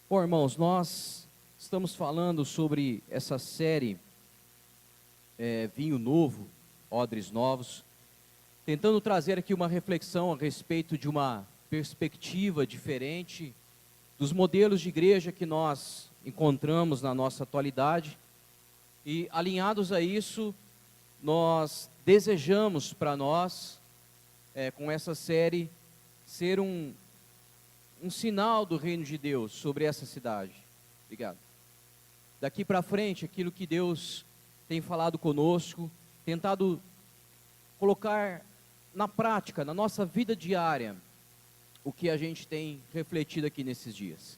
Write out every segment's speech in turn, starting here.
Bom, irmãos, nós estamos falando sobre essa série Vinho Novo, Odres Novos, tentando trazer aqui uma reflexão a respeito de uma perspectiva diferente dos modelos de igreja que nós encontramos na nossa atualidade. E alinhados a isso, nós desejamos para nós, com essa série, ser um sinal do reino de Deus sobre essa cidade. Obrigado. Daqui para frente, aquilo que Deus tem falado conosco, tentado colocar na prática, na nossa vida diária, o que a gente tem refletido aqui nesses dias.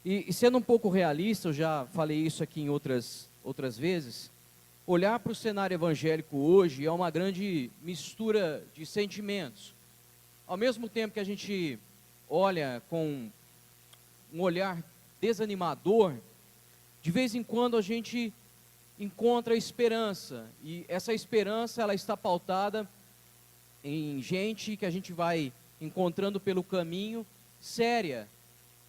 E sendo um pouco realista, eu já falei isso aqui em outras vezes, olhar para o cenário evangélico hoje é uma grande mistura de sentimentos. Ao mesmo tempo que a gente olha com um olhar desanimador, de vez em quando a gente encontra esperança, e essa esperança ela está pautada em gente que a gente vai encontrando pelo caminho, séria,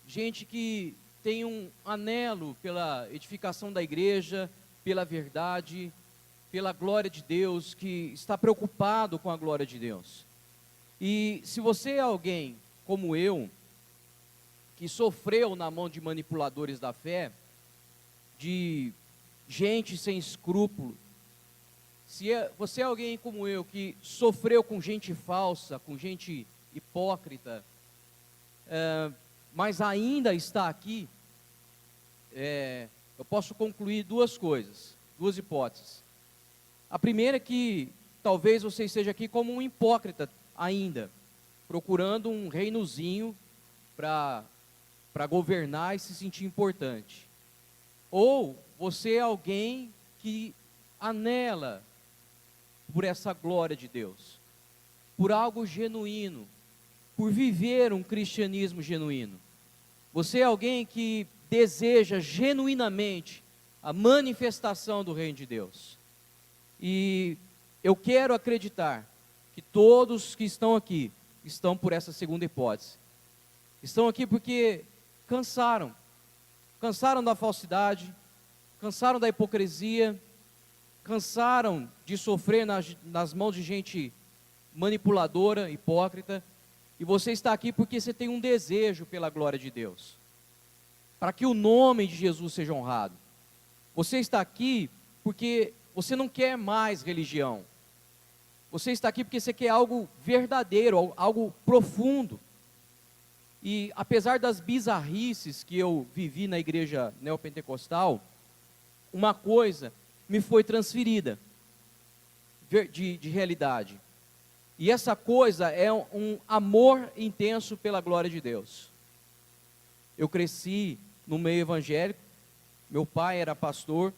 gente que tem um anelo pela edificação da igreja, pela verdade, pela glória de Deus, que está preocupado com a glória de Deus. E se você é alguém como eu, que sofreu na mão de manipuladores da fé, de gente sem escrúpulo, você é alguém como eu, que sofreu com gente falsa, com gente hipócrita, mas ainda está aqui, eu posso concluir duas coisas, duas hipóteses. A primeira é que talvez você esteja aqui como um hipócrita ainda, procurando um reinozinho para governar e se sentir importante. Ou você é alguém que anela por essa glória de Deus, por algo genuíno, por viver um cristianismo genuíno. Você é alguém que deseja genuinamente a manifestação do reino de Deus. E eu quero acreditar que todos que estão aqui estão por essa segunda hipótese. Estão aqui porque cansaram da falsidade, cansaram da hipocrisia, cansaram de sofrer nas mãos de gente manipuladora, hipócrita, e você está aqui porque você tem um desejo pela glória de Deus, para que o nome de Jesus seja honrado. Você está aqui porque você não quer mais religião. Você está aqui porque você quer algo verdadeiro, algo profundo. E apesar das bizarrices que eu vivi na igreja neopentecostal, uma coisa me foi transferida de realidade. E essa coisa é um amor intenso pela glória de Deus. Eu cresci no meio evangélico, meu pai era pastor,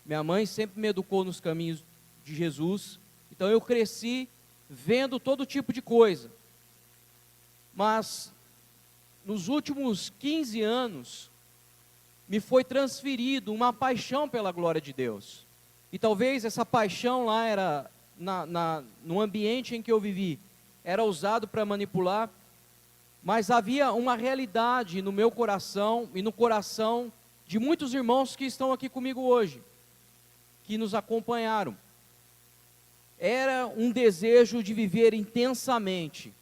minha mãe sempre me educou nos caminhos de Jesus. Então eu cresci vendo todo tipo de coisa, mas nos últimos 15 anos me foi transferido uma paixão pela glória de Deus, e talvez essa paixão lá era, no ambiente em que eu vivi, era usado para manipular, mas havia uma realidade no meu coração e no coração de muitos irmãos que estão aqui comigo hoje, que nos acompanharam. Era um desejo de viver intensamente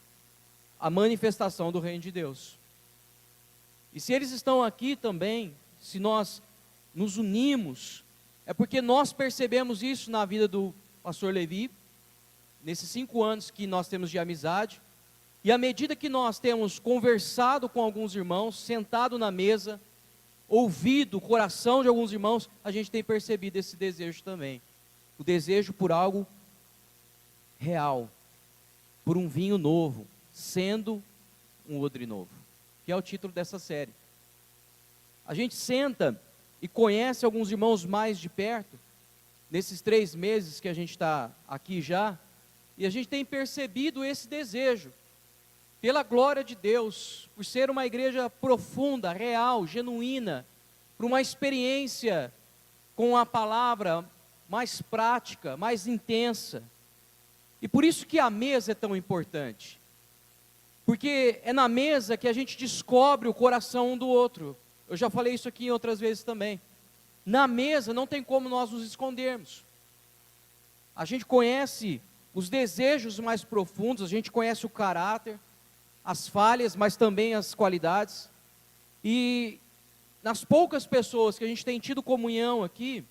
a manifestação do reino de Deus. E se eles estão aqui também, se nós nos unimos, é porque nós percebemos isso na vida do pastor Levi, nesses 5 anos que nós temos de amizade, e à medida que nós temos conversado com alguns irmãos, sentado na mesa, ouvido o coração de alguns irmãos, a gente tem percebido esse desejo também, o desejo por algo real, por um vinho novo, sendo um odre novo, que é o título dessa série. A gente senta e conhece alguns irmãos mais de perto, nesses 3 meses que a gente está aqui já, e a gente tem percebido esse desejo, pela glória de Deus, por ser uma igreja profunda, real, genuína, por uma experiência com a palavra mais prática, mais intensa. E por isso que a mesa é tão importante, porque é na mesa que a gente descobre o coração um do outro, Eu já falei isso aqui outras vezes também. Na mesa não tem como nós nos escondermos. A gente conhece os desejos mais profundos, a gente conhece o caráter, as falhas, mas também as qualidades. E nas poucas pessoas que a gente tem tido comunhão aqui,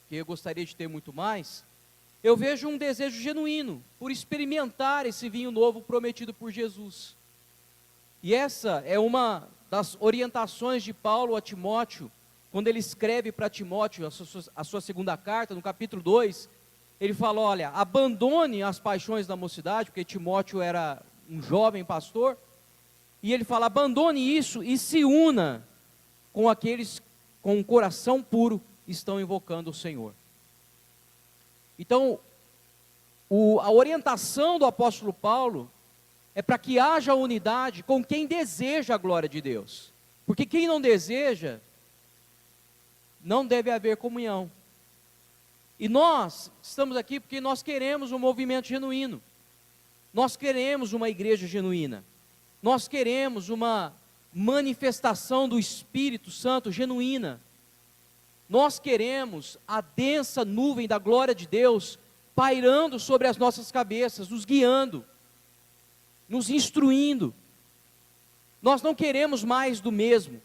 que eu gostaria de ter muito mais, eu vejo um desejo genuíno por experimentar esse vinho novo prometido por Jesus. E essa é uma das orientações de Paulo a Timóteo, quando ele escreve para Timóteo a sua segunda carta, no capítulo 2, ele fala, olha, abandone as paixões da mocidade, porque Timóteo era um jovem pastor, e ele fala, abandone isso e se una com aqueles com um coração puro estão invocando o Senhor. Então, a orientação do apóstolo Paulo é para que haja unidade com quem deseja a glória de Deus. Porque quem não deseja, não deve haver comunhão. E nós estamos aqui porque nós queremos um movimento genuíno. Nós queremos uma igreja genuína. Nós queremos uma manifestação do Espírito Santo genuína. Nós queremos a densa nuvem da glória de Deus pairando sobre as nossas cabeças, nos guiando, nos instruindo. Nós não queremos mais do mesmo.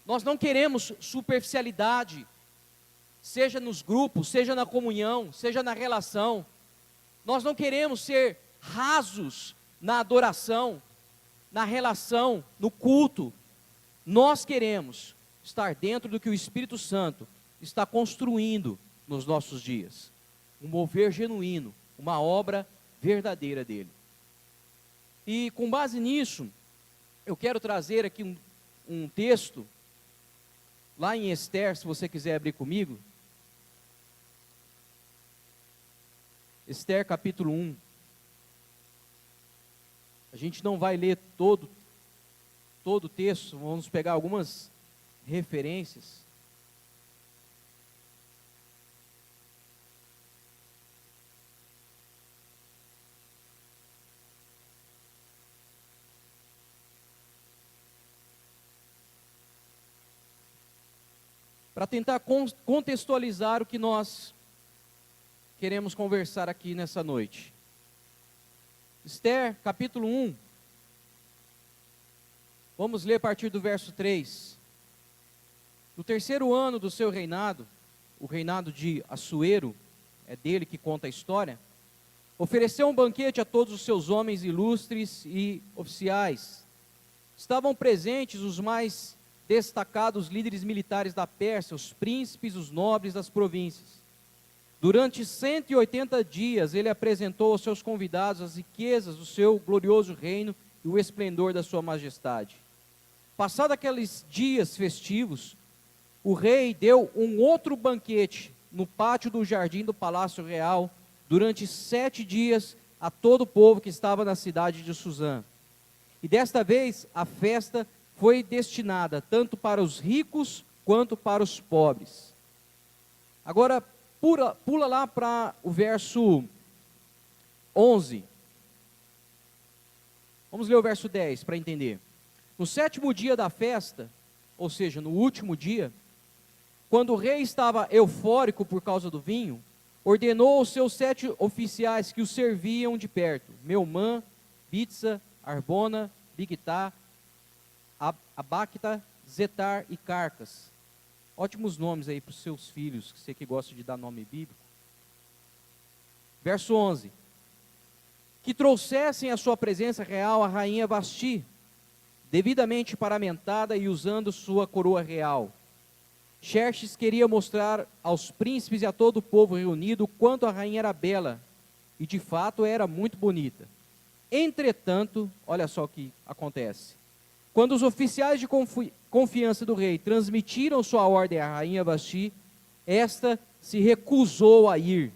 Nós não queremos superficialidade, seja nos grupos, seja na comunhão, seja na relação. Nós não queremos ser rasos na adoração, na relação, no culto. Nós queremos estar dentro do que o Espírito Santo está construindo nos nossos dias. Um mover genuíno, uma obra verdadeira dele. E com base nisso, eu quero trazer aqui um texto, lá em Esther, se você quiser abrir comigo. Esther capítulo 1. A gente não vai ler todo o texto, vamos pegar algumas referências. Para tentar contextualizar o que nós queremos conversar aqui nessa noite. Esther, capítulo 1. Vamos ler a partir do verso 3. No terceiro ano do seu reinado, o reinado de Assuero, é dele que conta a história, ofereceu um banquete a todos os seus homens ilustres e oficiais. Estavam presentes os mais destacados líderes militares da Pérsia, os príncipes, os nobres das províncias. Durante 180 dias ele apresentou aos seus convidados as riquezas do seu glorioso reino e o esplendor da sua majestade. Passados aqueles dias festivos, o rei deu um outro banquete no pátio do jardim do Palácio Real, durante 7 dias a todo o povo que estava na cidade de Suzã. E desta vez a festa foi destinada tanto para os ricos quanto para os pobres. Agora, pula lá para o verso 11. Vamos ler o verso 10 para entender. No 7º dia da festa, ou seja, no último dia, quando o rei estava eufórico por causa do vinho, ordenou aos seus 7 oficiais que o serviam de perto, Meumã, Bitsa, Arbona, Bigtá, Abacta, Zetar e Carcas. Ótimos nomes aí para os seus filhos, você que gosta de dar nome bíblico. Verso 11. Que trouxessem à sua presença real a rainha Vasti, devidamente paramentada e usando sua coroa real. Xerxes queria mostrar aos príncipes e a todo o povo reunido o quanto a rainha era bela, e de fato era muito bonita. Entretanto, olha só o que acontece. Quando os oficiais de confiança do rei transmitiram sua ordem à rainha Vasti, esta se recusou a ir,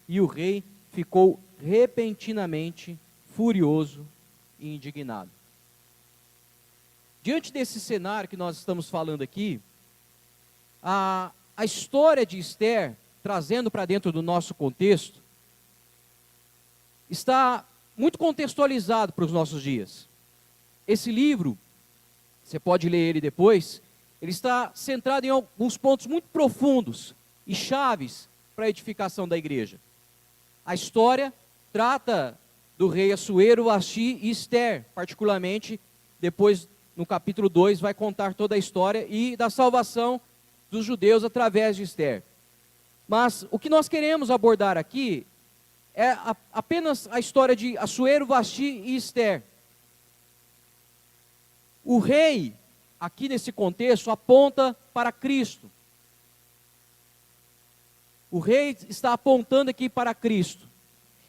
e o rei ficou repentinamente furioso e indignado. Diante desse cenário que nós estamos falando aqui, a história de Esther, trazendo para dentro do nosso contexto, está muito contextualizado para os nossos dias. Esse livro você pode ler ele depois, ele está centrado em alguns pontos muito profundos e chaves para a edificação da igreja. A história trata do rei Assuero, Vasti e Ester, particularmente, depois no capítulo 2 vai contar toda a história e da salvação dos judeus através de Ester. Mas o que nós queremos abordar aqui é apenas a história de Assuero, Vasti e Ester. O rei, aqui nesse contexto, aponta para Cristo. O rei está apontando aqui para Cristo.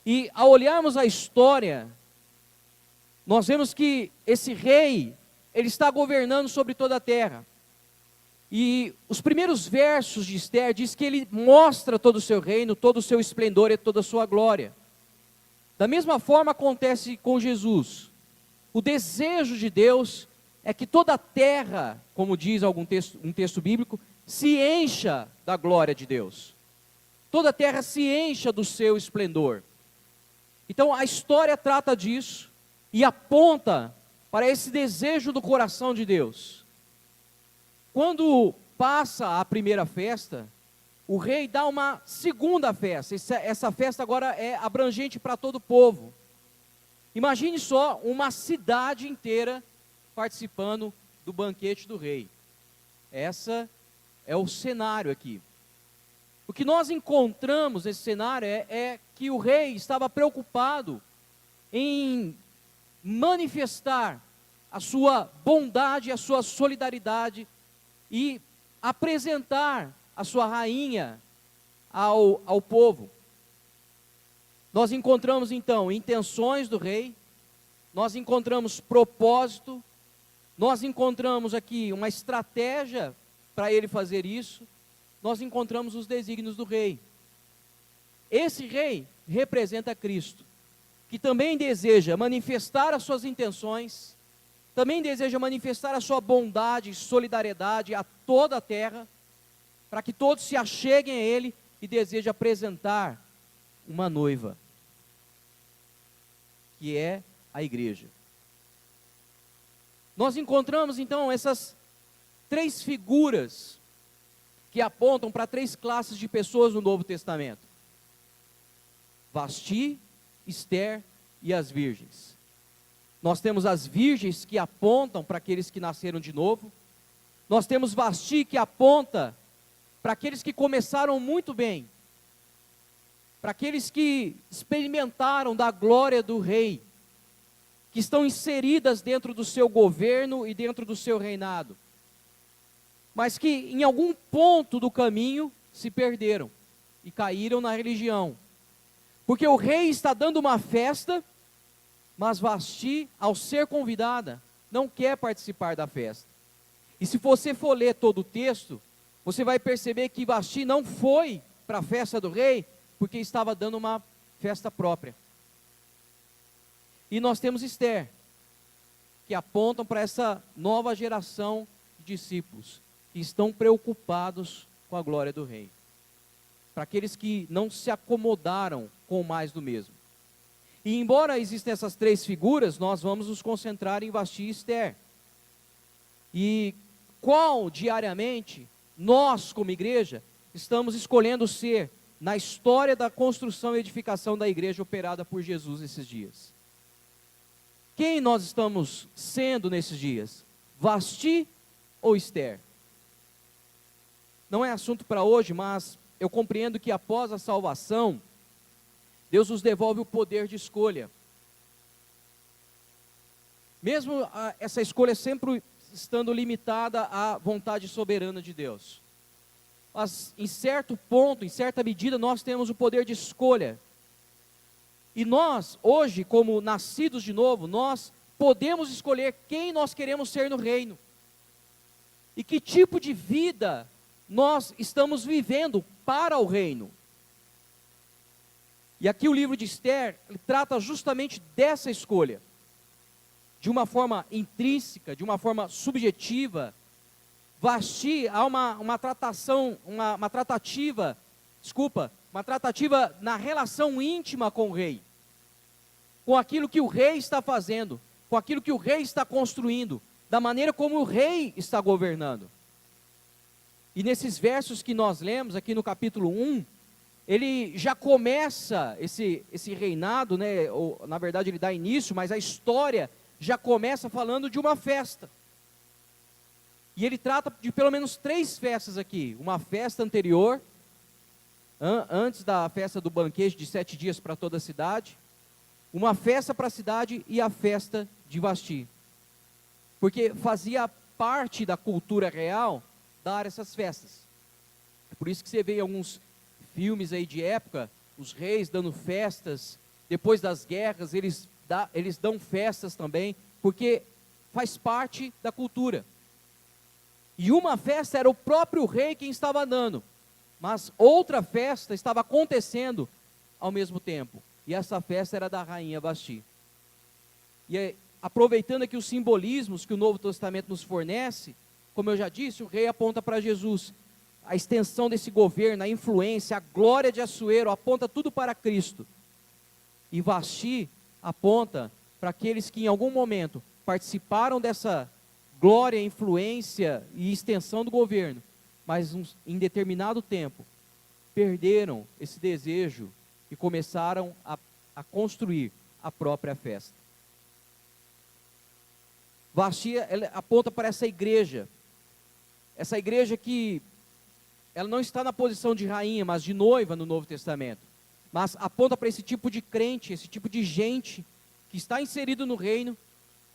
E ao olharmos a história, nós vemos que esse rei, ele está governando sobre toda a terra. E os primeiros versos de Ester diz que ele mostra todo o seu reino, todo o seu esplendor e toda a sua glória. Da mesma forma acontece com Jesus. O desejo de Deus é que toda a terra, como diz um texto bíblico, se encha da glória de Deus. Toda a terra se encha do seu esplendor. Então a história trata disso e aponta para esse desejo do coração de Deus. Quando passa a primeira festa, o rei dá uma segunda festa. Essa festa agora é abrangente para todo o povo. Imagine só uma cidade inteira participando do banquete do rei. Essa é o cenário aqui. O que nós encontramos nesse cenário é que o rei estava preocupado em manifestar a sua bondade, a sua solidariedade e apresentar a sua rainha ao povo. Nós encontramos então intenções do rei, nós encontramos propósito, nós encontramos aqui uma estratégia para ele fazer isso, nós encontramos os desígnios do rei. Esse rei representa Cristo, que também deseja manifestar as suas intenções, também deseja manifestar a sua bondade e solidariedade a toda a terra, para que todos se acheguem a ele e deseja apresentar uma noiva, que é a igreja. Nós encontramos então essas três figuras que apontam para três classes de pessoas no Novo Testamento: Vasti, Ester e as virgens. Nós temos as virgens que apontam para aqueles que nasceram de novo. Nós temos Vasti que aponta para aqueles que começaram muito bem, para aqueles que experimentaram da glória do rei, que estão inseridas dentro do seu governo e dentro do seu reinado, mas que em algum ponto do caminho se perderam e caíram na religião, porque o rei está dando uma festa, mas Vasti, ao ser convidada, não quer participar da festa. E se você for ler todo o texto, você vai perceber que Vasti não foi para a festa do rei, porque estava dando uma festa própria. E nós temos Ester, que apontam para essa nova geração de discípulos, que estão preocupados com a glória do rei. Para aqueles que não se acomodaram com mais do mesmo. E embora existam essas três figuras, nós vamos nos concentrar em Vasti e Ester. E qual diariamente nós, como igreja, estamos escolhendo ser na história da construção e edificação da igreja operada por Jesus nesses dias? Quem nós estamos sendo nesses dias? Vasti ou Ester? Não é assunto para hoje, mas eu compreendo que após a salvação, Deus nos devolve o poder de escolha. Mesmo essa escolha sempre estando limitada à vontade soberana de Deus. Mas em certo ponto, em certa medida, nós temos o poder de escolha. E nós, hoje, como nascidos de novo, nós podemos escolher quem nós queremos ser no reino. E que tipo de vida nós estamos vivendo para o reino. E aqui o livro de Ester trata justamente dessa escolha. De uma forma intrínseca, de uma forma subjetiva. Vasti, há uma tratativa na relação íntima com o rei. Com aquilo que o rei está fazendo, com aquilo que o rei está construindo, da maneira como o rei está governando. E nesses versos que nós lemos aqui no capítulo 1, ele já começa esse reinado, né? Ou, na verdade ele dá início, mas a história já começa falando de uma festa. E ele trata de pelo menos 3 festas aqui. Uma festa anterior, antes da festa do banquete de 7 dias para toda a cidade. Uma festa para a cidade e a festa de Vasti. Porque fazia parte da cultura real dar essas festas. É por isso que você vê em alguns filmes aí de época, os reis dando festas, depois das guerras eles dão festas também, porque faz parte da cultura. E uma festa era o próprio rei quem estava dando, mas outra festa estava acontecendo ao mesmo tempo, e essa festa era da rainha Vasti. E aproveitando aqui os simbolismos que o Novo Testamento nos fornece, como eu já disse, o rei aponta para Jesus, a extensão desse governo, a influência, a glória de Assuero, aponta tudo para Cristo. E Vasti aponta para aqueles que em algum momento participaram dessa glória, influência e extensão do governo, mas em determinado tempo perderam esse desejo e começaram a construir a própria festa. Vasti aponta para essa igreja que ela não está na posição de rainha, mas de noiva no Novo Testamento, mas aponta para esse tipo de crente, esse tipo de gente que está inserido no reino,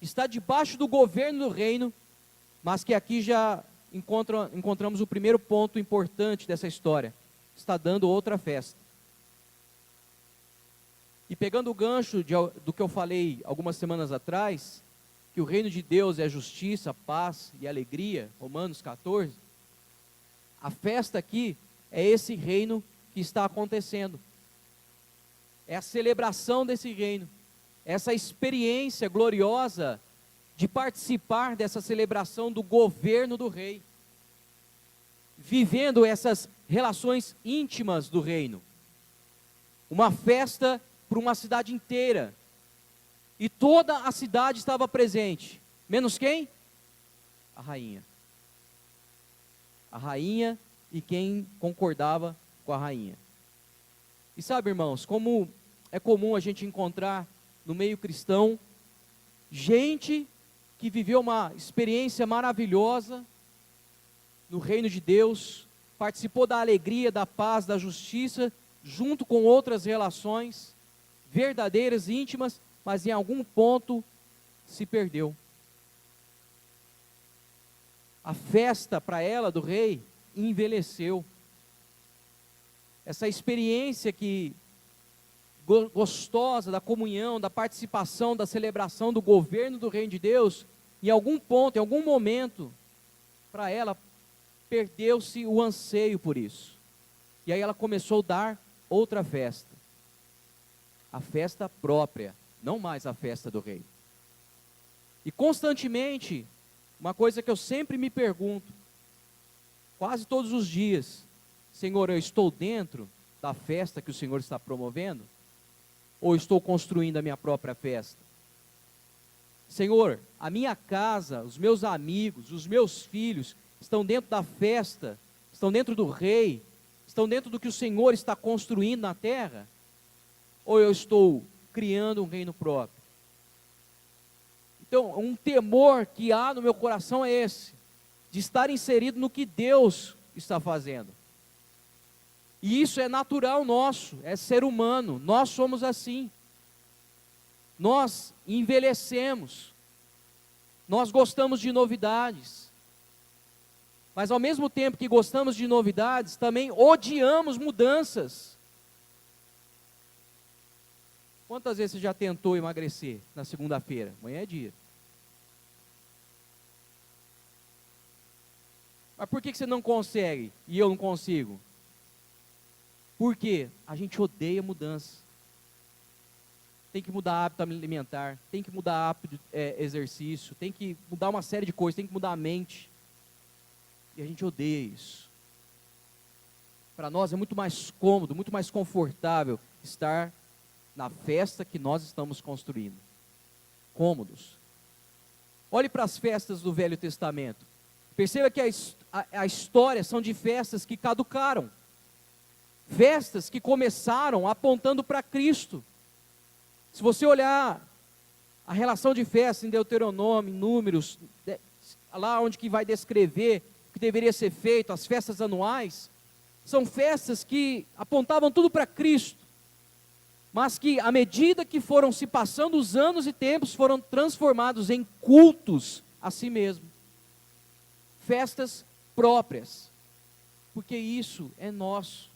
está debaixo do governo do reino, mas que aqui já encontramos o primeiro ponto importante dessa história, está dando outra festa. E pegando o gancho do que eu falei algumas semanas atrás, que o reino de Deus é justiça, paz e alegria, Romanos 14, a festa aqui é esse reino que está acontecendo. É a celebração desse reino. Essa experiência gloriosa de participar dessa celebração do governo do rei. Vivendo essas relações íntimas do reino. Uma festa para uma cidade inteira. E toda a cidade estava presente. Menos quem? A rainha. A rainha e quem concordava com a rainha. E sabe, irmãos, como é comum a gente encontrar no meio cristão gente que viveu uma experiência maravilhosa no reino de Deus, participou da alegria, da paz, da justiça, junto com outras relações verdadeiras, íntimas, mas em algum ponto se perdeu. A festa para ela do rei envelheceu. Essa experiência gostosa da comunhão, da participação, da celebração do governo do reino de Deus, em algum ponto, em algum momento, para ela perdeu-se o anseio por isso. E aí ela começou a dar outra festa. A festa própria, não mais a festa do rei. E constantemente, uma coisa que eu sempre me pergunto, quase todos os dias: Senhor, eu estou dentro da festa que o Senhor está promovendo? Ou estou construindo a minha própria festa? Senhor, a minha casa, os meus amigos, os meus filhos, estão dentro da festa, estão dentro do rei, estão dentro do que o Senhor está construindo na terra? Ou eu estou criando um reino próprio? Então, um temor que há no meu coração é esse, de estar inserido no que Deus está fazendo. E isso é natural nosso, é ser humano, nós somos assim. Nós envelhecemos, nós gostamos de novidades, mas ao mesmo tempo que gostamos de novidades, também odiamos mudanças. Quantas vezes você já tentou emagrecer na segunda-feira? Amanhã é dia. Mas por que você não consegue e eu não consigo? Porque a gente odeia mudança. Tem que mudar hábito alimentar, tem que mudar hábito de exercício, tem que mudar uma série de coisas, tem que mudar a mente. E a gente odeia isso. Para nós é muito mais cômodo, muito mais confortável estar na festa que nós estamos construindo. Cômodos. Olhe para as festas do Velho Testamento. Perceba que a história são de festas que caducaram. Festas que começaram apontando para Cristo. Se você olhar a relação de festas em Deuteronômio, em Números, lá onde que vai descrever o que deveria ser feito, as festas anuais, são festas que apontavam tudo para Cristo, mas que à medida que foram se passando os anos e tempos, foram transformados em cultos a si mesmo. Festas próprias, porque isso é nosso,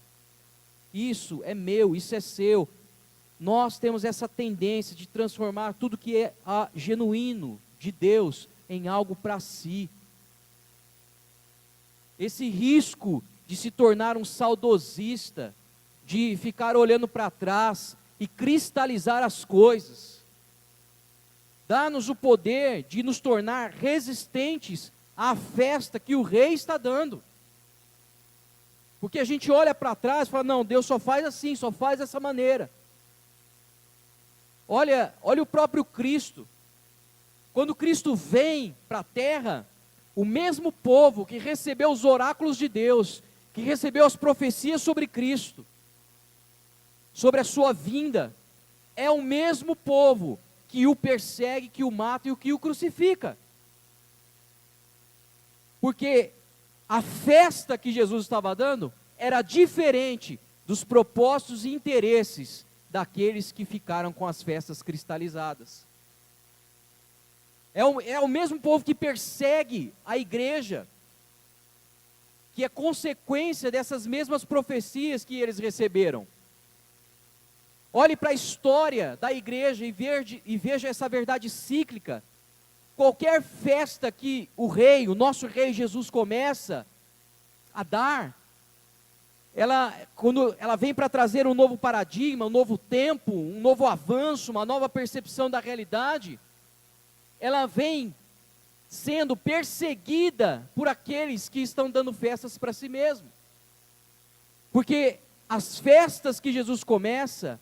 isso é meu, isso é seu. Nós temos essa tendência de transformar tudo que é genuíno de Deus em algo para si. Esse risco de se tornar um saudosista, de ficar olhando para trás e cristalizar as coisas, dá-nos o poder de nos tornar resistentes à festa que o rei está dando. Porque a gente olha para trás e fala, não, Deus só faz assim, só faz dessa maneira. Olha o próprio Cristo. Quando Cristo vem para a terra, o mesmo povo que recebeu os oráculos de Deus, que recebeu as profecias sobre Cristo, sobre a sua vinda, é o mesmo povo que o persegue, que o mata e que o crucifica. Porque a festa que Jesus estava dando era diferente dos propósitos e interesses daqueles que ficaram com as festas cristalizadas. É o mesmo povo que persegue a igreja, que é consequência dessas mesmas profecias que eles receberam. Olhe para a história da igreja e veja essa verdade cíclica. Qualquer festa que o nosso rei Jesus começa a dar, quando ela vem para trazer um novo paradigma, um novo tempo, um novo avanço, uma nova percepção da realidade, ela vem sendo perseguida por aqueles que estão dando festas para si mesmo. Porque as festas que Jesus começa,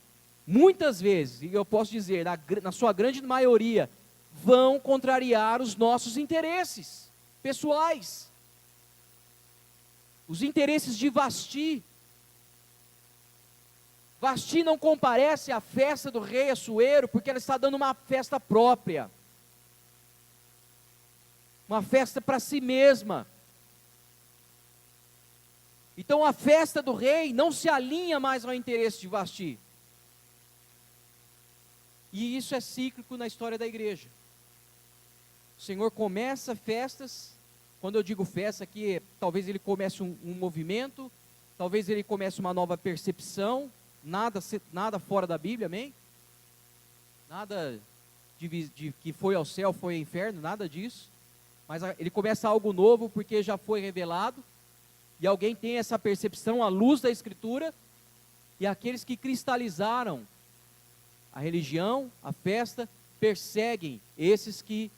muitas vezes, e eu posso dizer, na sua grande maioria, vão contrariar os nossos interesses pessoais. Os interesses de Vasti. Vasti não comparece à festa do rei Assuero, porque ela está dando uma festa própria. Uma festa para si mesma. Então a festa do rei não se alinha mais ao interesse de Vasti. E isso é cíclico na história da igreja. O Senhor começa festas, quando eu digo festa aqui, talvez ele comece um movimento, talvez ele comece uma nova percepção, nada fora da Bíblia, amém? Nada de que foi ao céu, foi ao inferno, nada disso. Mas ele começa algo novo porque já foi revelado, e alguém tem essa percepção à luz da Escritura, e aqueles que cristalizaram a religião, a festa, perseguem esses que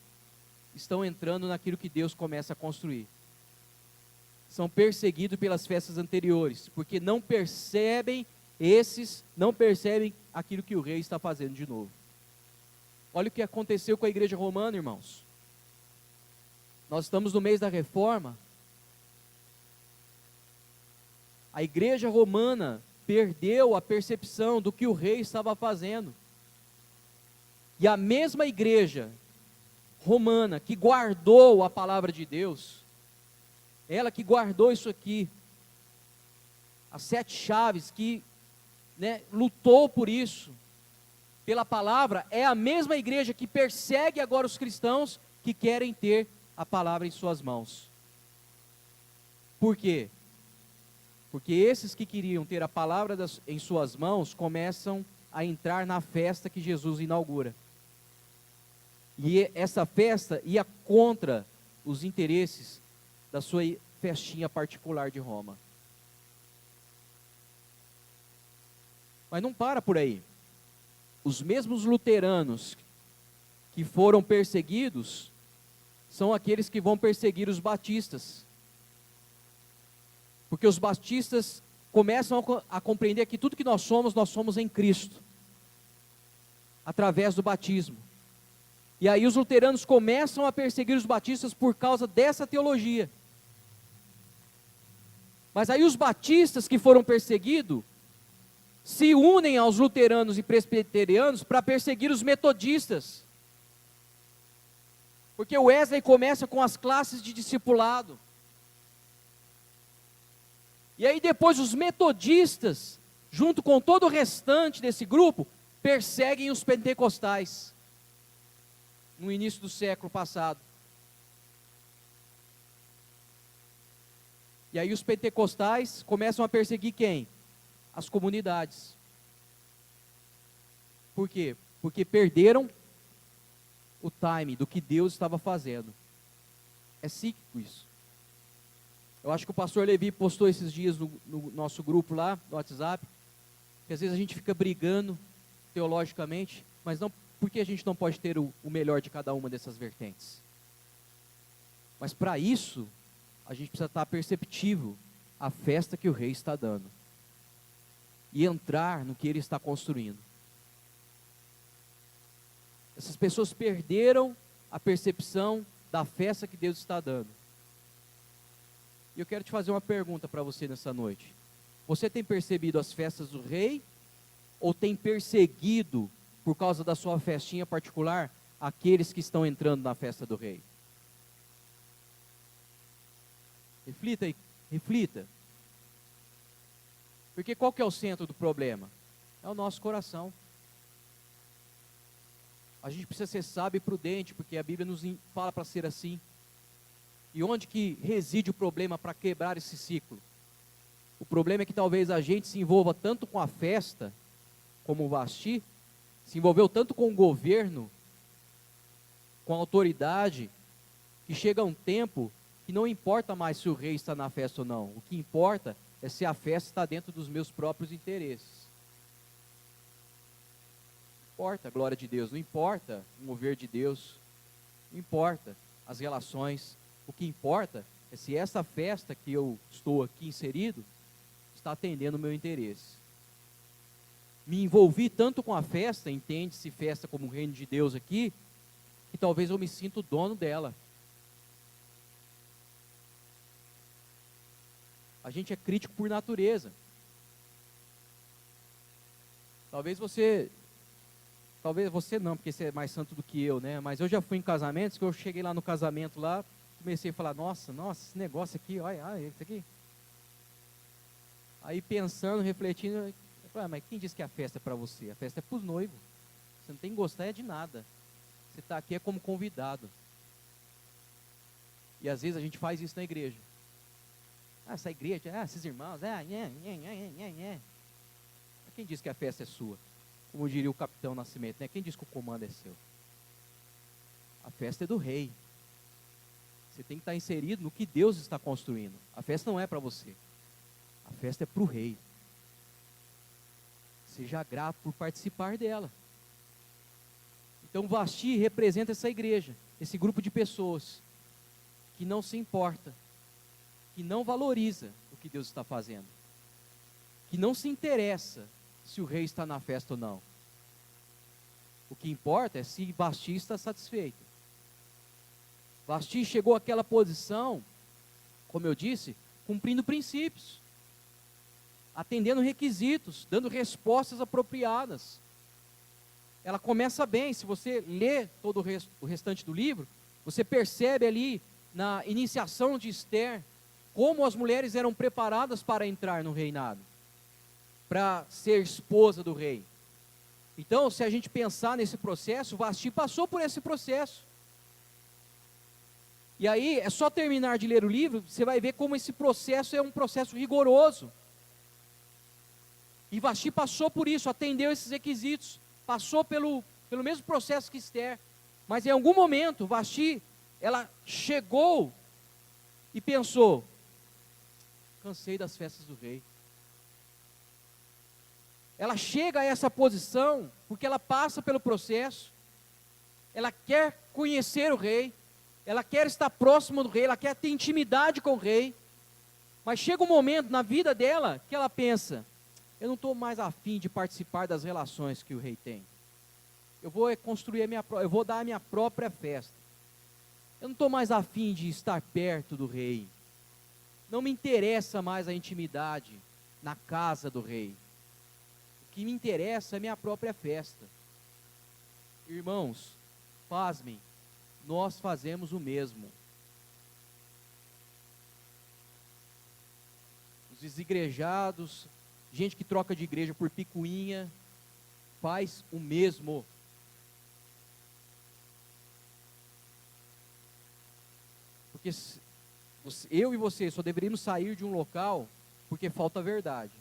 estão entrando naquilo que Deus começa a construir. São perseguidos pelas festas anteriores, porque não percebem aquilo que o rei está fazendo de novo. Olha o que aconteceu com a igreja romana, irmãos. Nós estamos no mês da reforma. A igreja romana perdeu a percepção do que o rei estava fazendo. E a mesma igreja romana que guardou a palavra de Deus, ela que guardou isso aqui, as 7 chaves, que lutou por isso, pela palavra, é a mesma igreja que persegue agora os cristãos que querem ter a palavra em suas mãos. Por quê? Porque esses que queriam ter a palavra em suas mãos começam a entrar na festa que Jesus inaugura. E essa festa ia contra os interesses da sua festinha particular de Roma. Mas não para por aí. Os mesmos luteranos que foram perseguidos são aqueles que vão perseguir os batistas. Porque os batistas começam a compreender que tudo que nós somos em Cristo, através do batismo. E aí os luteranos começam a perseguir os batistas por causa dessa teologia. Mas aí os batistas que foram perseguidos se unem aos luteranos e presbiterianos para perseguir os metodistas. Porque o Wesley começa com as classes de discipulado. E aí depois os metodistas, junto com todo o restante desse grupo, perseguem os pentecostais. No início do século passado. E aí os pentecostais começam a perseguir quem? As comunidades. Por quê? Porque perderam o time do que Deus estava fazendo. É cíclico isso. Eu acho que o pastor Levi postou esses dias no nosso grupo lá, no WhatsApp, que às vezes a gente fica brigando teologicamente, mas não porque a gente não pode ter o melhor de cada uma dessas vertentes. Mas para isso, a gente precisa estar perceptível à festa que o rei está dando. E entrar no que ele está construindo. Essas pessoas perderam a percepção da festa que Deus está dando. E eu quero te fazer uma pergunta para você nessa noite. Você tem percebido as festas do rei? Ou tem perseguido, por causa da sua festinha particular, aqueles que estão entrando na festa do rei? Reflita aí, reflita. Porque qual que é o centro do problema? É o nosso coração. A gente precisa ser sábio e prudente, porque a Bíblia nos fala para ser assim. E onde que reside o problema para quebrar esse ciclo? O problema é que talvez a gente se envolva tanto com a festa, como o Vasti, se envolveu tanto com o governo, com a autoridade, que chega um tempo que não importa mais se o rei está na festa ou não. O que importa é se a festa está dentro dos meus próprios interesses. Não importa a glória de Deus, não importa o mover de Deus, não importa as relações. O que importa é se essa festa que eu estou aqui inserido está atendendo o meu interesse. Me envolvi tanto com a festa, entende-se festa como o reino de Deus aqui, que talvez eu me sinta o dono dela. A gente é crítico por natureza. Talvez você não, porque você é mais santo do que eu, né? Mas eu já fui em casamentos, que eu cheguei lá no casamento lá, comecei a falar, nossa, esse negócio aqui, olha, isso aqui. Aí pensando, refletindo, eu falei, mas quem disse que a festa é para você? A festa é para os noivos. Você não tem que gostar de nada. Você está aqui como convidado. E às vezes a gente faz isso na igreja. Essa igreja, esses irmãos, Quem disse que a festa é sua? Como diria o capitão Nascimento, né? Quem disse que o comando é seu? A festa é do rei. Você tem que estar inserido no que Deus está construindo. A festa não é para você. A festa é para o rei. Seja grato por participar dela. Então Vasti representa essa igreja, esse grupo de pessoas que não se importa, que não valoriza o que Deus está fazendo, que não se interessa se o rei está na festa ou não. O que importa é se Vasti está satisfeito. Vasti chegou àquela posição, como eu disse, cumprindo princípios, atendendo requisitos, dando respostas apropriadas. Ela começa bem. Se você lê todo o restante do livro, você percebe ali na iniciação de Esther, como as mulheres eram preparadas para entrar no reinado, para ser esposa do rei. Então, se a gente pensar nesse processo, Vasti passou por esse processo. E aí, é só terminar de ler o livro, você vai ver como esse processo é um processo rigoroso. E Vasti passou por isso, atendeu esses requisitos, passou pelo mesmo processo que Esther. Mas em algum momento, Vasti, ela chegou e pensou, cansei das festas do rei. Ela chega a essa posição porque ela passa pelo processo, ela quer conhecer o rei, ela quer estar próxima do rei, ela quer ter intimidade com o rei, mas chega um momento na vida dela que ela pensa, eu não estou mais afim de participar das relações que o rei tem. eu vou construir eu vou dar a minha própria festa. Eu não estou mais afim de estar perto do rei. Não me interessa mais a intimidade na casa do rei. O que me interessa é a minha própria festa. Irmãos, pasmem, nós fazemos o mesmo. Os desigrejados, gente que troca de igreja por picuinha, faz o mesmo. Porque eu e você só deveríamos sair de um local porque falta verdade.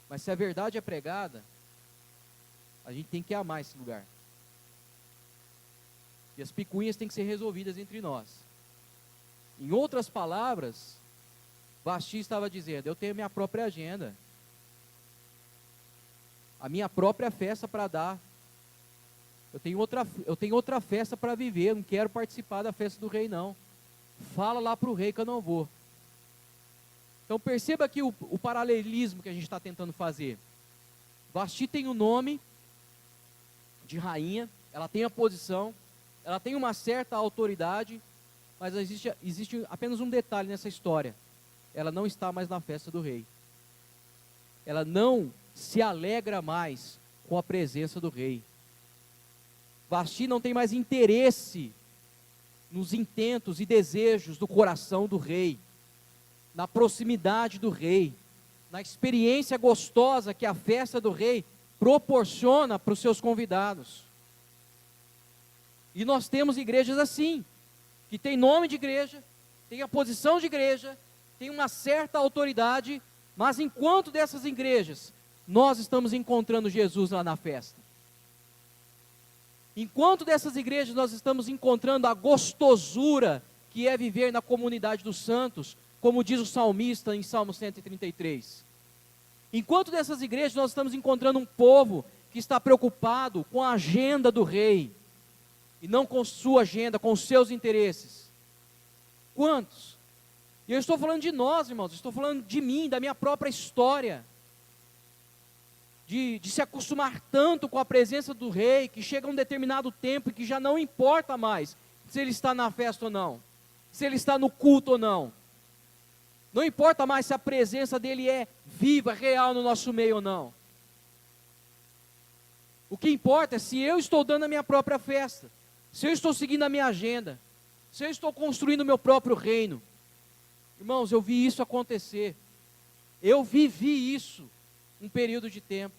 Mas se a verdade é pregada, a gente tem que amar esse lugar. E as picuinhas têm que ser resolvidas entre nós. Em outras palavras, Vasti estava dizendo, eu tenho minha própria agenda. A minha própria festa para dar. Eu tenho outra festa para viver, eu não quero participar da festa do rei não. Fala lá para o rei que eu não vou. Então perceba aqui o paralelismo que a gente está tentando fazer. Vasti tem o nome de rainha, ela tem a posição, ela tem uma certa autoridade, mas existe apenas um detalhe nessa história. Ela não está mais na festa do rei. Ela não se alegra mais com a presença do rei. Vasti não tem mais interesse nos intentos e desejos do coração do rei, na proximidade do rei, na experiência gostosa que a festa do rei proporciona para os seus convidados. E nós temos igrejas assim, que tem nome de igreja, tem a posição de igreja, tem uma certa autoridade, mas enquanto dessas igrejas, nós estamos encontrando Jesus lá na festa. Enquanto dessas igrejas nós estamos encontrando a gostosura que é viver na comunidade dos santos, como diz o salmista em Salmo 133. Enquanto dessas igrejas nós estamos encontrando um povo que está preocupado com a agenda do rei, e não com sua agenda, com os seus interesses. Quantos? E eu estou falando de nós, irmãos, estou falando de mim, da minha própria história. De se acostumar tanto com a presença do rei, que chega um determinado tempo e que já não importa mais se ele está na festa ou não, se ele está no culto ou não. Não importa mais se a presença dele é viva, real no nosso meio ou não. O que importa é se eu estou dando a minha própria festa, se eu estou seguindo a minha agenda, se eu estou construindo o meu próprio reino. Irmãos, eu vi isso acontecer. Eu vivi isso um período de tempo.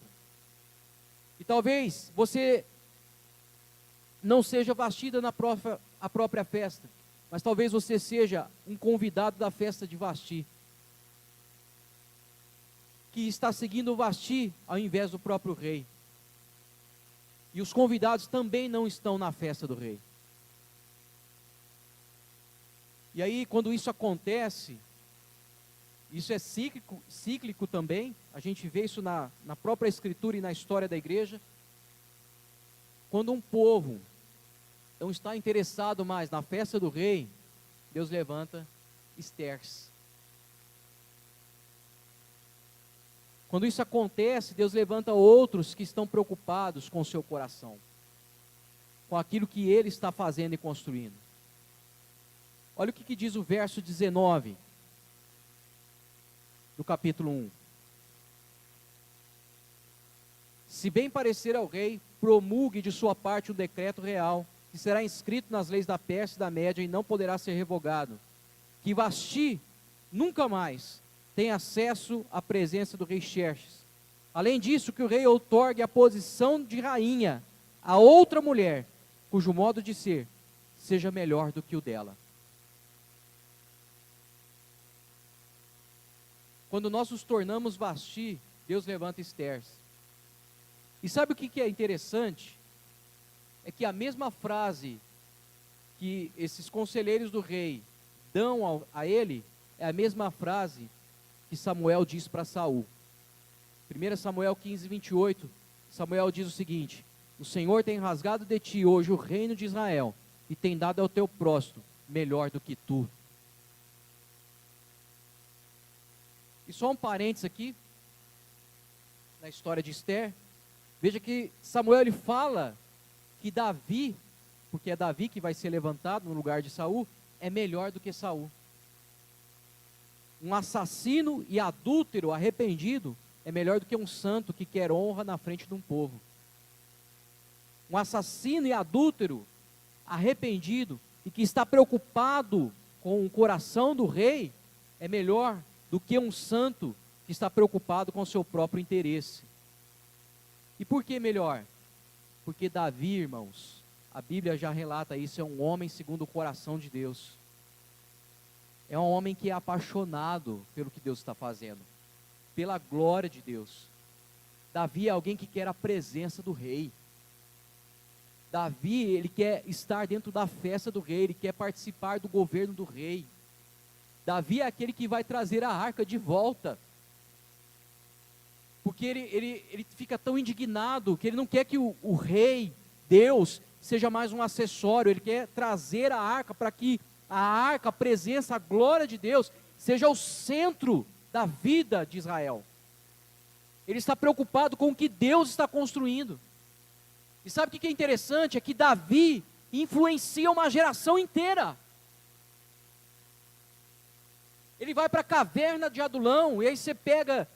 E talvez você não seja Vasti na própria festa, mas talvez você seja um convidado da festa de Vasti, que está seguindo o Vasti ao invés do próprio rei. E os convidados também não estão na festa do rei. E aí, quando isso acontece, isso é cíclico também, a gente vê isso na própria escritura e na história da igreja. Quando um povo não está interessado mais na festa do rei, Deus levanta Estérs. Quando isso acontece, Deus levanta outros que estão preocupados com o seu coração, com aquilo que ele está fazendo e construindo. Olha o que diz o verso 19 do capítulo 1. Se bem parecer ao rei, promulgue de sua parte um decreto real, que será inscrito nas leis da Pérsia e da Média e não poderá ser revogado, que Vasti nunca mais tem acesso à presença do rei Xerxes. Além disso, que o rei outorgue a posição de rainha a outra mulher, cujo modo de ser seja melhor do que o dela. Quando nós nos tornamos Vasti, Deus levanta Estérs. E sabe o que é interessante? É que a mesma frase que esses conselheiros do rei dão a ele, é a mesma frase que Samuel diz para Saul. 1 Samuel 15, 28, Samuel diz o seguinte: o Senhor tem rasgado de ti hoje o reino de Israel, e tem dado ao teu próximo melhor do que tu. E só um parênteses aqui, na história de Esther, veja que Samuel ele fala que Davi, porque é Davi que vai ser levantado no lugar de Saul, é melhor do que Saul. Um assassino e adúltero arrependido é melhor do que um santo que quer honra na frente de um povo. Um assassino e adúltero arrependido e que está preocupado com o coração do rei é melhor do que um santo que está preocupado com o seu próprio interesse. E por que melhor? Porque Davi, irmãos, a Bíblia já relata isso, é um homem segundo o coração de Deus. É um homem que é apaixonado pelo que Deus está fazendo, pela glória de Deus. Davi é alguém que quer a presença do rei. Davi, ele quer estar dentro da festa do rei, ele quer participar do governo do rei. Davi é aquele que vai trazer a arca de volta, porque ele fica tão indignado, que ele não quer que o rei, Deus, seja mais um acessório, ele quer trazer a arca para que a arca, a presença, a glória de Deus, seja o centro da vida de Israel. Ele está preocupado com o que Deus está construindo. E sabe o que é interessante? É que Davi influencia uma geração inteira. Ele vai para a caverna de Adulão, e aí você pega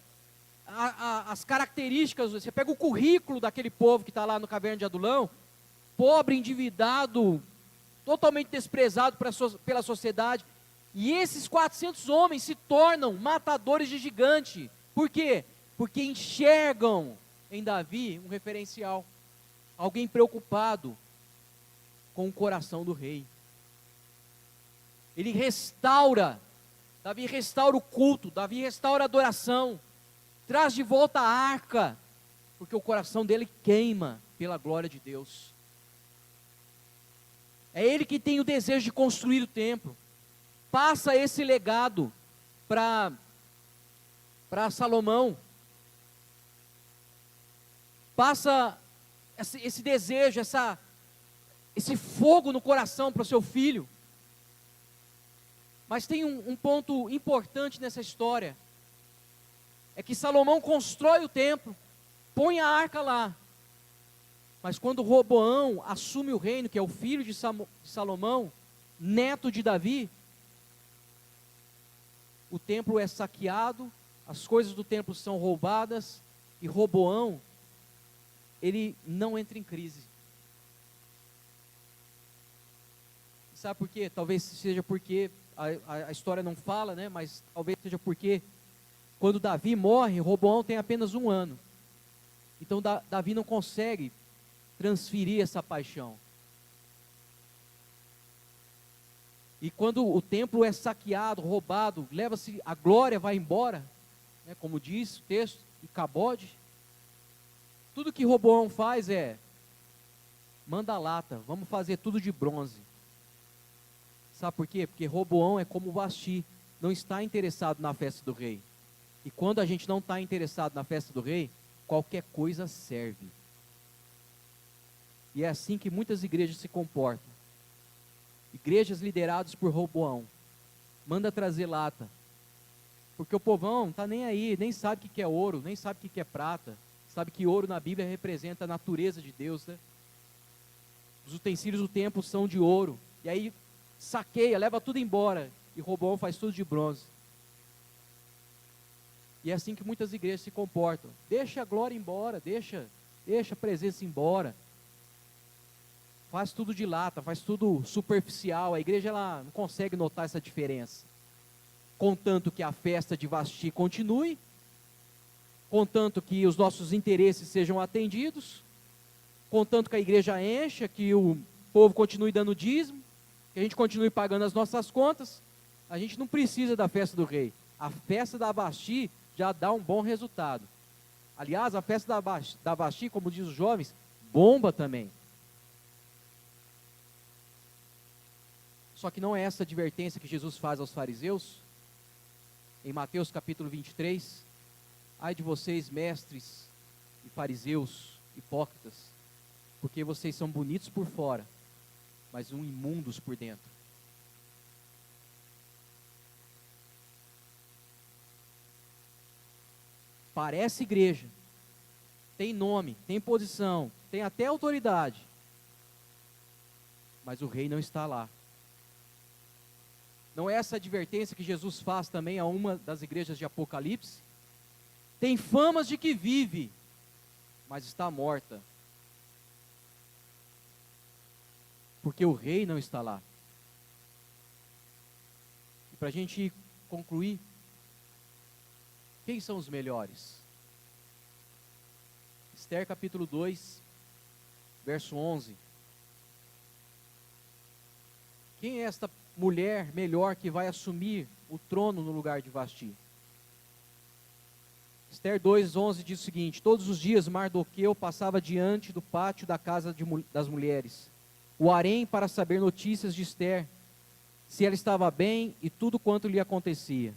as características, você pega o currículo daquele povo que está lá no caverna de Adulão, pobre, endividado, totalmente desprezado pela sociedade, e esses 400 homens se tornam matadores de gigante. Por quê? Porque enxergam em Davi um referencial, alguém preocupado com o coração do rei. Ele restaura, Davi restaura o culto, Davi restaura a adoração, traz de volta a arca, porque o coração dele queima pela glória de Deus. É ele que tem o desejo de construir o templo. Passa esse legado para Salomão. Passa esse desejo, esse fogo no coração para o seu filho. Mas tem um ponto importante nessa história. É que Salomão constrói o templo, põe a arca lá. Mas quando Roboão assume o reino, que é o filho de Salomão, neto de Davi, o templo é saqueado, as coisas do templo são roubadas, e Roboão, ele não entra em crise. Sabe por quê? Talvez seja porque, a história não fala, né? Mas talvez seja porque, quando Davi morre, Roboão tem apenas 1 ano. Então Davi não consegue transferir essa paixão. E quando o templo é saqueado, roubado, leva-se, a glória vai embora, né, como diz o texto, e cabode. Tudo que Roboão faz é, manda lata, vamos fazer tudo de bronze. Sabe por quê? Porque Roboão é como Vasti, não está interessado na festa do rei. E quando a gente não está interessado na festa do rei, qualquer coisa serve. E é assim que muitas igrejas se comportam. Igrejas lideradas por Roboão. Manda trazer lata. Porque o povão não está nem aí, nem sabe o que é ouro, nem sabe o que é prata. Sabe que ouro na Bíblia representa a natureza de Deus, né? Os utensílios do templo são de ouro. E aí saqueia, leva tudo embora. E Roboão faz tudo de bronze. E é assim que muitas igrejas se comportam. Deixa a glória embora, deixa a presença embora. Faz tudo de lata, faz tudo superficial. A igreja ela não consegue notar essa diferença. Contanto que a festa de Vasti continue, contanto que os nossos interesses sejam atendidos, contanto que a igreja encha, que o povo continue dando dízimo, que a gente continue pagando as nossas contas, a gente não precisa da festa do rei. A festa da Vasti já dá um bom resultado. Aliás, a festa da Vasti, como diz os jovens, bomba também. Só que não é essa advertência que Jesus faz aos fariseus. Em Mateus capítulo 23, ai de vocês, mestres e fariseus, hipócritas, porque vocês são bonitos por fora, mas imundos por dentro. Parece igreja, tem nome, tem posição, tem até autoridade, mas o rei não está lá. Não é essa advertência que Jesus faz também a uma das igrejas de Apocalipse? Tem famas de que vive, mas está morta. Porque o rei não está lá. E para a gente concluir, quem são os melhores? Esther capítulo 2, verso 11. Quem é esta mulher melhor que vai assumir o trono no lugar de Vasti? Esther 2:11 diz o seguinte: todos os dias Mardoqueu passava diante do pátio da casa das mulheres, o harém, para saber notícias de Esther, se ela estava bem e tudo quanto lhe acontecia.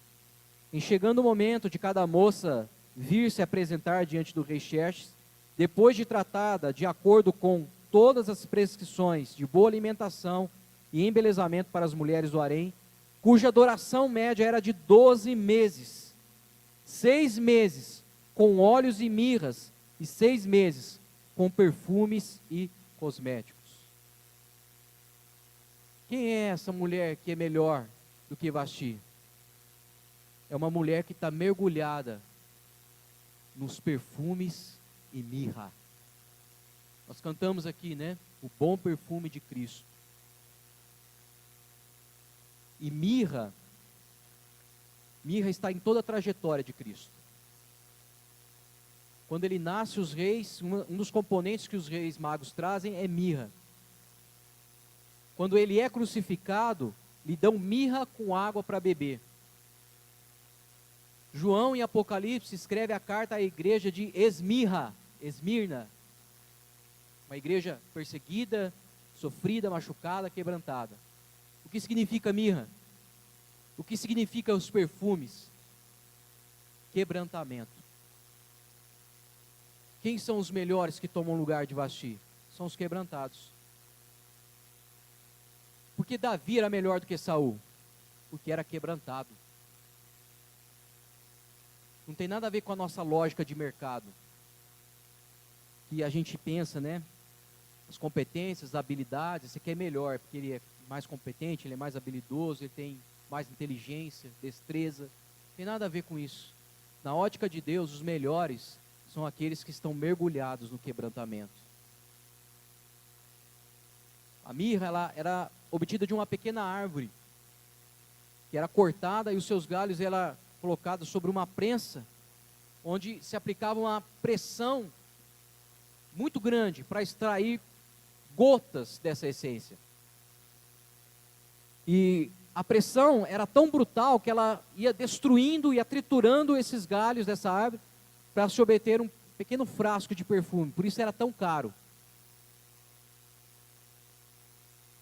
Em chegando o momento de cada moça vir se apresentar diante do rei Xerxes, depois de tratada de acordo com todas as prescrições de boa alimentação e embelezamento para as mulheres do harém, cuja duração média era de 12 meses, 6 meses com óleos e mirras, e 6 meses com perfumes e cosméticos. Quem é essa mulher que é melhor do que Vasti? É uma mulher que está mergulhada nos perfumes e mirra. Nós cantamos aqui, né? O bom perfume de Cristo. E mirra está em toda a trajetória de Cristo. Quando ele nasce, os reis, um dos componentes que os reis magos trazem é mirra. Quando ele é crucificado, lhe dão mirra com água para beber. João, em Apocalipse, escreve a carta à igreja de Esmirna, uma igreja perseguida, sofrida, machucada, quebrantada. O que significa mirra? O que significa os perfumes? Quebrantamento. Quem são os melhores que tomam lugar de Vasti? São os quebrantados. Por que Davi era melhor do que Saul? Porque era quebrantado. Não tem nada a ver com a nossa lógica de mercado. Que a gente pensa, né? As competências, as habilidades, esse aqui é melhor, porque ele é mais competente, ele é mais habilidoso, ele tem mais inteligência, destreza. Não tem nada a ver com isso. Na ótica de Deus, os melhores são aqueles que estão mergulhados no quebrantamento. A mirra, ela era obtida de uma pequena árvore, que era cortada e os seus galhos eram colocados sobre uma prensa, onde se aplicava uma pressão muito grande para extrair gotas dessa essência. E a pressão era tão brutal que ela ia destruindo, ia triturando esses galhos dessa árvore para se obter um pequeno frasco de perfume. Por isso era tão caro.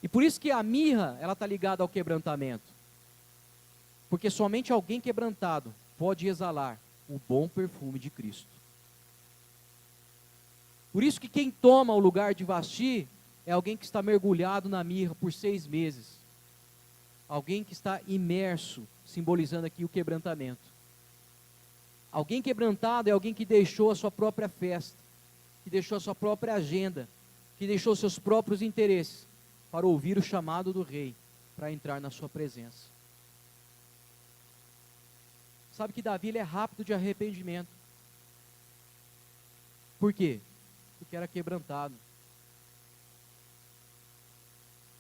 E por isso que a mirra, ela está ligada ao quebrantamento. Porque somente alguém quebrantado pode exalar o bom perfume de Cristo. Por isso que quem toma o lugar de Vasti é alguém que está mergulhado na mirra por 6 meses. Alguém que está imerso, simbolizando aqui o quebrantamento. Alguém quebrantado é alguém que deixou a sua própria festa, que deixou a sua própria agenda, que deixou seus próprios interesses para ouvir o chamado do rei, para entrar na sua presença. Sabe que Davi ele é rápido de arrependimento. Por quê? Porque era quebrantado.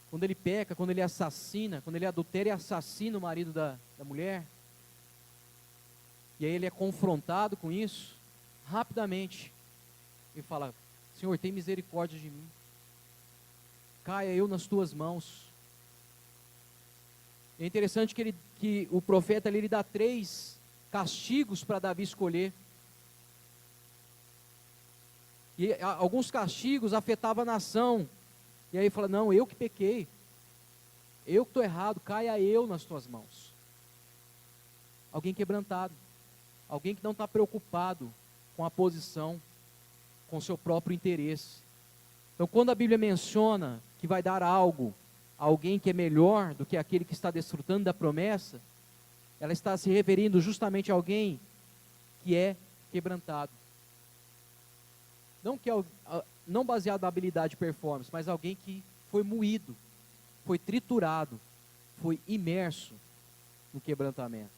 Quando ele peca, quando ele assassina, quando ele adultera e assassina o marido da mulher, e aí ele é confrontado com isso, rapidamente, ele fala: Senhor, tem misericórdia de mim, caia eu nas tuas mãos. É interessante que o profeta ali, ele dá 3 castigos para Davi escolher. E alguns castigos afetavam a nação. E aí ele fala: não, eu que pequei, eu que estou errado, caia eu nas tuas mãos. Alguém quebrantado, alguém que não está preocupado com a posição, com o seu próprio interesse. Então, quando a Bíblia menciona que vai dar algo a alguém que é melhor do que aquele que está desfrutando da promessa, ela está se referindo justamente a alguém que é quebrantado. Não baseado na habilidade e performance, mas alguém que foi moído, foi triturado, foi imerso no quebrantamento.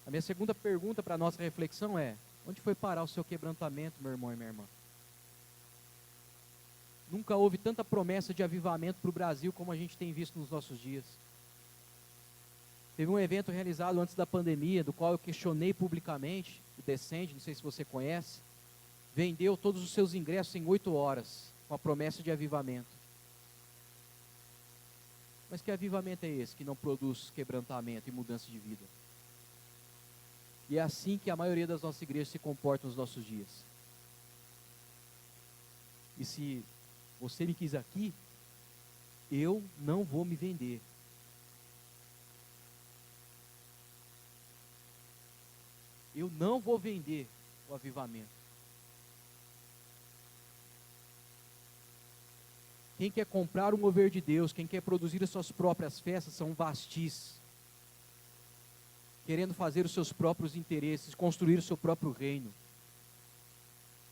A minha segunda pergunta para a nossa reflexão é: onde foi parar o seu quebrantamento, meu irmão e minha irmã? Nunca houve tanta promessa de avivamento para o Brasil como a gente tem visto nos nossos dias. Teve um evento realizado antes da pandemia, do qual eu questionei publicamente, o Descende, não sei se você conhece, vendeu todos os seus ingressos em 8 horas, com a promessa de avivamento. Mas que avivamento é esse que não produz quebrantamento e mudança de vida? E é assim que a maioria das nossas igrejas se comporta nos nossos dias. E se você me quis aqui, eu não vou me vender. Eu não vou vender o avivamento. Quem quer comprar o mover de Deus, quem quer produzir as suas próprias festas, são vastis, querendo fazer os seus próprios interesses, construir o seu próprio reino.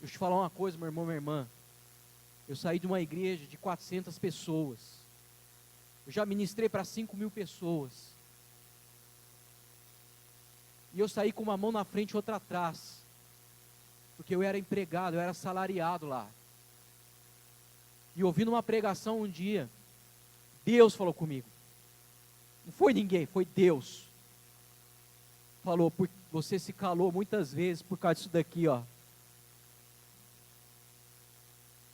Deixa eu te falar uma coisa, meu irmão, minha irmã. Eu saí de uma igreja de 400 pessoas. Eu já ministrei para 5.000 pessoas. E eu saí com uma mão na frente e outra atrás. Porque eu era empregado, eu era assalariado lá. E ouvindo uma pregação um dia, Deus falou comigo. Não foi ninguém, foi Deus. Falou: você se calou muitas vezes por causa disso daqui, ó.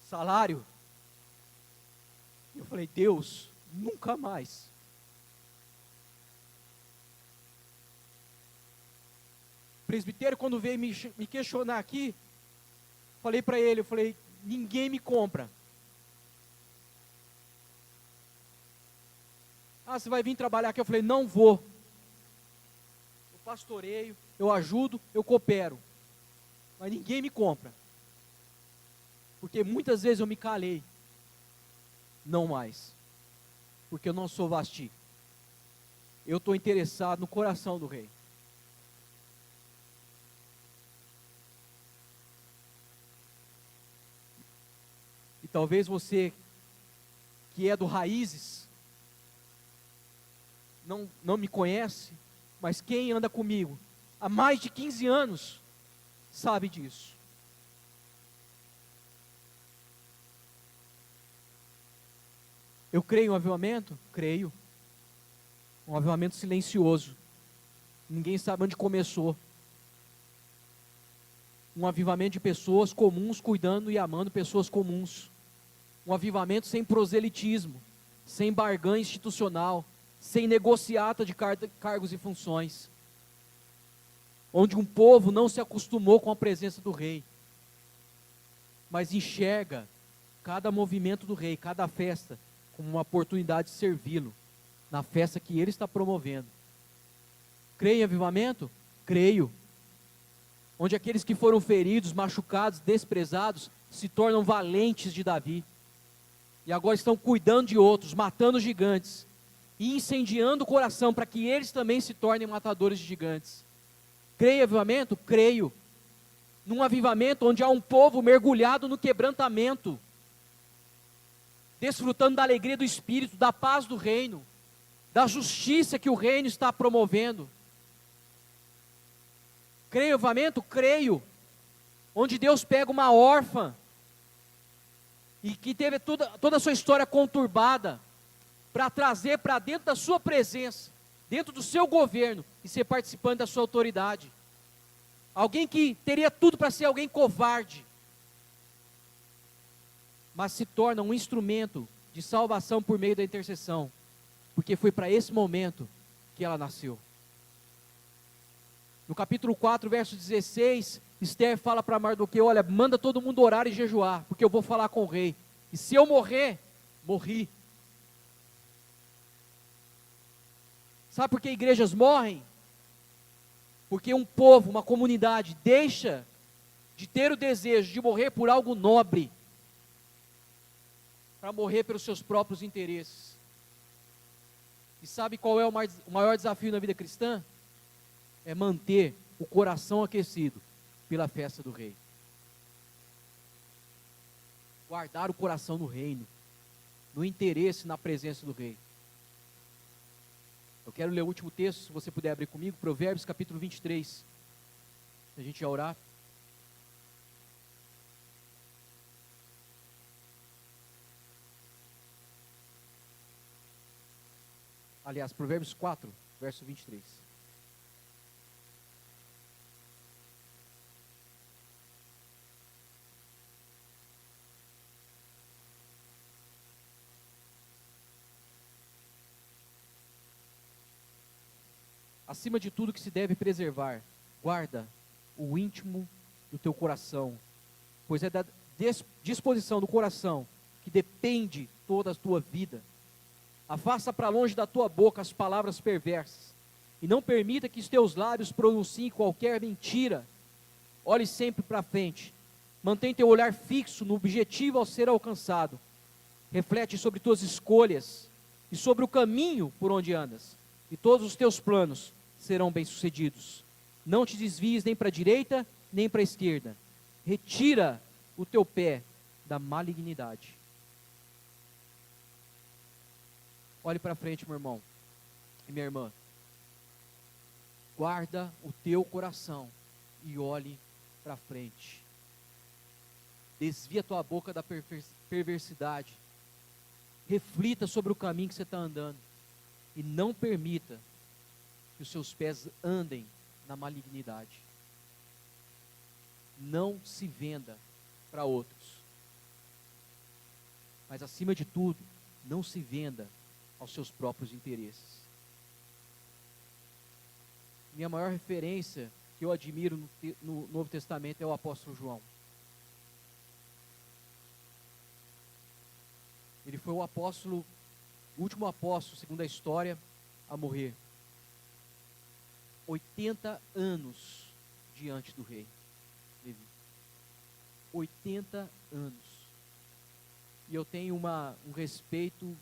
Salário. Eu falei: Deus, nunca mais. O presbítero, quando veio me questionar aqui, falei para ele, eu falei: ninguém me compra. Ah, você vai vir trabalhar aqui? Eu falei: não vou. Eu pastoreio, eu ajudo, eu coopero. Mas ninguém me compra. Porque muitas vezes eu me calei. Não mais. Porque eu não sou vasti. Eu estou interessado no coração do rei. E talvez você, que é do Raízes, não me conhece, mas quem anda comigo há mais de 15 anos sabe disso. Eu creio em um avivamento? Creio. Um avivamento silencioso. Ninguém sabe onde começou. Um avivamento de pessoas comuns cuidando e amando pessoas comuns. Um avivamento sem proselitismo, sem barganha institucional, sem negociata de cargos e funções. Onde um povo não se acostumou com a presença do rei, mas enxerga cada movimento do rei, cada festa, como uma oportunidade de servi-lo na festa que ele está promovendo. Creio em avivamento? Creio. Onde aqueles que foram feridos, machucados, desprezados, se tornam valentes de Davi. E agora estão cuidando de outros, matando gigantes. E incendiando o coração para que eles também se tornem matadores de gigantes. Creio em avivamento? Creio. Num avivamento onde há um povo mergulhado no quebrantamento, desfrutando da alegria do Espírito, da paz do reino, da justiça que o reino está promovendo. Creio em avivamento? Creio. Onde Deus pega uma órfã, e que teve toda a sua história conturbada, para trazer para dentro da sua presença, dentro do seu governo, e ser participante da sua autoridade. Alguém que teria tudo para ser alguém covarde, mas se torna um instrumento de salvação por meio da intercessão, porque foi para esse momento que ela nasceu. No capítulo 4, verso 16, Esther fala para Mardoqueu: olha, manda todo mundo orar e jejuar, porque eu vou falar com o rei, e se eu morrer, morri. Sabe por que igrejas morrem? Porque um povo, uma comunidade, deixa de ter o desejo de morrer por algo nobre, para morrer pelos seus próprios interesses. E sabe qual é o maior desafio na vida cristã? É manter o coração aquecido pela festa do rei. Guardar o coração no reino. no interesse na presença do rei. Eu quero ler o último texto, se você puder abrir comigo, Provérbios capítulo 23. A gente ia orar. Aliás, Provérbios 4, verso 23. Acima de tudo que se deve preservar, guarda o íntimo do teu coração, pois é da disposição do coração que depende toda a tua vida. Afasta para longe da tua boca as palavras perversas, e não permita que os teus lábios pronunciem qualquer mentira. Olhe sempre para frente, mantém teu olhar fixo no objetivo a ser alcançado. Reflete sobre tuas escolhas e sobre o caminho por onde andas, e todos os teus planos serão bem-sucedidos. Não te desvies nem para a direita, nem para a esquerda. Retira o teu pé da malignidade. Olhe para frente, meu irmão e minha irmã. Guarda o teu coração e olhe para frente. Desvia tua boca da perversidade. Reflita sobre o caminho que você está andando. E não permita que os seus pés andem na malignidade. Não se venda para outros. Mas acima de tudo, não se venda aos seus próprios interesses. Minha maior referência que eu admiro no Novo Testamento é o apóstolo João. Ele foi o apóstolo, o último apóstolo, segundo a história, a morrer. 80 anos diante do rei Levi. 80 anos. E eu tenho um respeito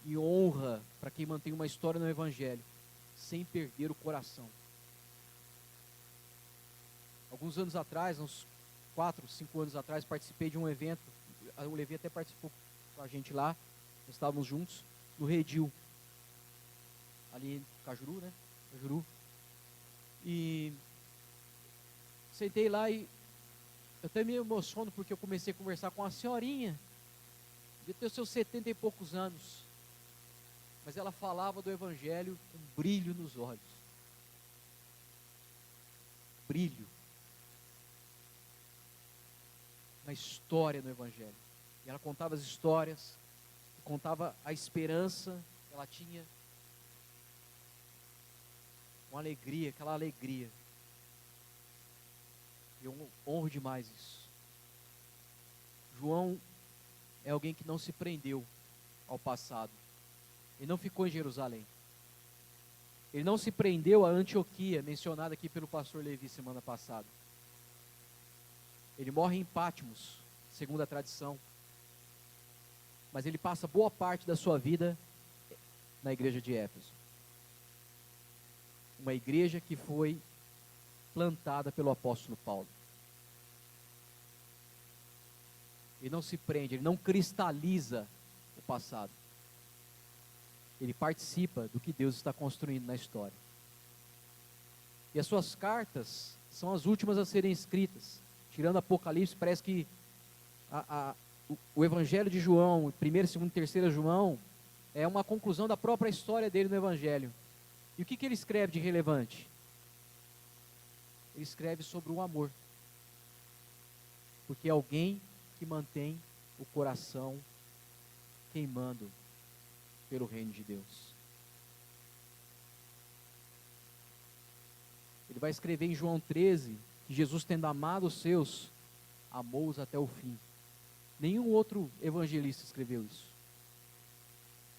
e honra para quem mantém uma história no Evangelho, sem perder o coração. Alguns anos atrás, uns 4, 5 anos atrás, participei de um evento, o Levi até participou com a gente lá, nós estávamos juntos, no Redil, ali em Cajuru, né? Cajuru. E sentei lá e eu até me emociono porque eu comecei a conversar com uma senhorinha, devia ter os seus 70 e poucos anos, mas ela falava do Evangelho com brilho nos olhos. Brilho. Uma história no Evangelho. E ela contava as histórias, contava a esperança que ela tinha, uma alegria, aquela alegria. E eu honro demais isso. João é alguém que não se prendeu ao passado. Ele não ficou em Jerusalém. Ele não se prendeu a Antioquia, mencionada aqui pelo pastor Levi semana passada. Ele morre em Patmos, segundo a tradição. Mas ele passa boa parte da sua vida na igreja de Éfeso. Uma igreja que foi plantada pelo apóstolo Paulo. Ele não se prende, ele não cristaliza o passado. Ele participa do que Deus está construindo na história. E as suas cartas são as últimas a serem escritas. Tirando Apocalipse, parece que o Evangelho de João, 1º, 2º e 3º João, é uma conclusão da própria história dele no Evangelho. E o que ele escreve de relevante? Ele escreve sobre o amor. Porque é alguém que mantém o coração queimando pelo reino de Deus. Ele vai escrever em João 13 que Jesus, tendo amado os seus, amou-os até o fim. Nenhum outro evangelista escreveu isso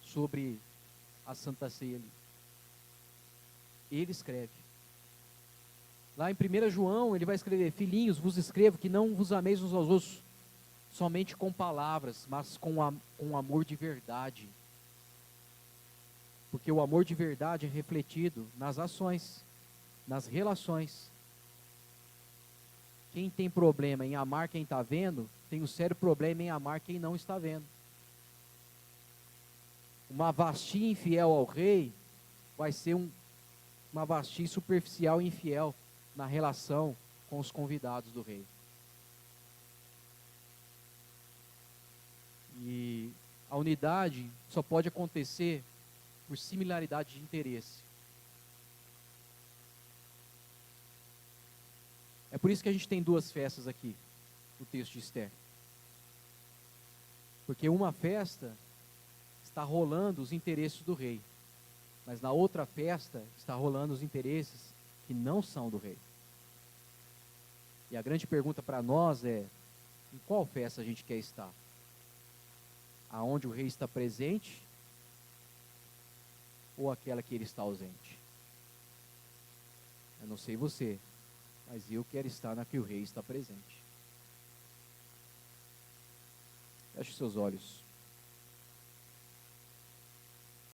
sobre a Santa Ceia ali. Ele escreve. Lá em 1 João, ele vai escrever: filhinhos, vos escrevo que não vos ameis uns aos outros somente com palavras, mas com amor de verdade. Porque o amor de verdade é refletido nas ações, nas relações. Quem tem problema em amar quem está vendo, tem um sério problema em amar quem não está vendo. Uma Vasti infiel ao rei vai ser uma Vasti superficial e infiel na relação com os convidados do rei. E a unidade só pode acontecer por similaridade de interesse. É por isso que a gente tem duas festas aqui no texto de Esther. Porque uma festa está rolando os interesses do rei, mas na outra festa está rolando os interesses que não são do rei. E a grande pergunta para nós é: em qual festa a gente quer estar? Aonde o rei está presente ou aquela que ele está ausente? Eu não sei você, mas eu quero estar na que o rei está presente. Feche seus olhos.